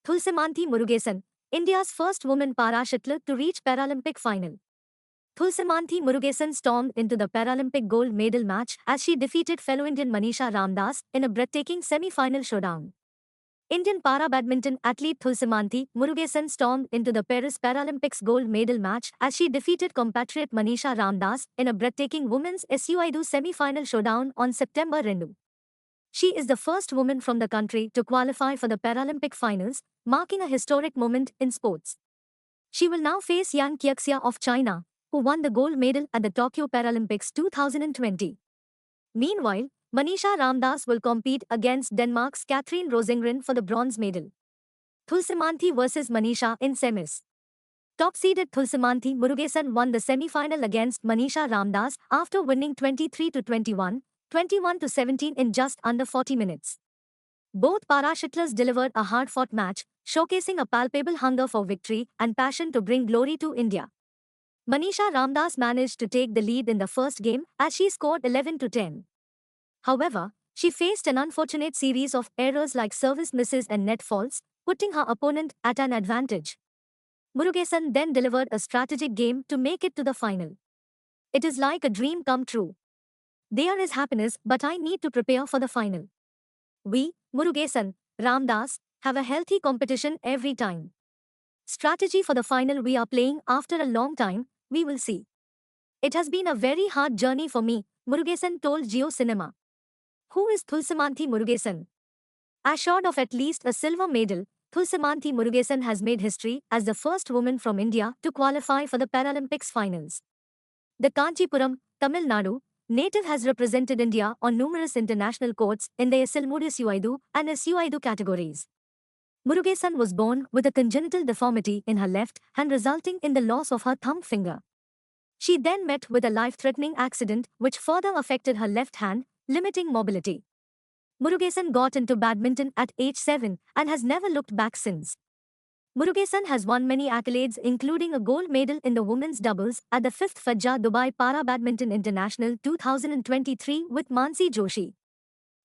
Thulsimanthi Murugesan, India's first woman parashytler to reach Paralympic final. Thulsimanthi Murugesan stormed into the Paralympic gold medal match as she defeated fellow Indian Manisha Ramdas in a breathtaking semi-final showdown. Indian para-badminton athlete Thulsimanthi Murugesan stormed into the Paris Paralympics gold medal match as she defeated compatriot Manisha Ramdas in a breathtaking women's SU5 semi-final showdown on September 2. She is the first woman from the country to qualify for the Paralympic finals, marking a historic moment in sports. She will now face Yang Qiuxia of China, who won the gold medal at the Tokyo Paralympics 2020. Meanwhile, Manisha Ramdas will compete against Denmark's Kathrine Rosengren for the bronze medal. Thulsimanthi versus Manisha in semis. Top-seeded Thulsimanthi Murugesan won the semi-final against Manisha Ramdas after winning 23-21, 21-17 in just under 40 minutes. Both parashytlers delivered a hard-fought match, showcasing a palpable hunger for victory and passion to bring glory to India. Manisha Ramdas managed to take the lead in the first game as she scored 11-10. However, she faced an unfortunate series of errors like service misses and net faults, putting her opponent at an advantage. Murugesan then delivered a strategic game to make it to the final. It is like a dream come true. There is happiness, but I need to prepare for the final. We, Murugesan, Ramdas, have a healthy competition every time. Strategy for the final we are playing after a long time, we will see. It has been a very hard journey for me, Murugesan told Geo Cinema. Who is Thulsimanthi Murugesan? Assured of at least a silver medal, Thulsimanthi Murugesan has made history as the first woman from India to qualify for the Paralympics finals. The Kanchipuram, Tamil Nadu, native has represented India on numerous international courts in the SL-Mood SU5 and SU5 categories. Murugesan was born with a congenital deformity in her left hand resulting in the loss of her thumb finger. She then met with a life-threatening accident which further affected her left hand, limiting mobility. Murugesan got into badminton at age 7 and has never looked back since. Murugesan has won many accolades including a gold medal in the women's doubles at the 5th Fajr Dubai Para Badminton International 2023 with Mansi Joshi.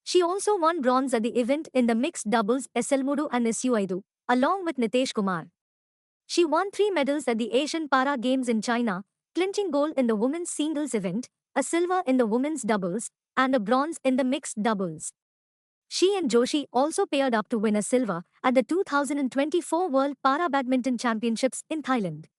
She also won bronze at the event in the mixed doubles SL-Mood and SU5, along with Nitesh Kumar. She won 3 medals at the Asian Para Games in China, clinching gold in the women's singles event, a silver in the women's doubles, and a bronze in the mixed doubles. She and Joshi also paired up to win a silver at the 2024 World Para Badminton Championships in Thailand.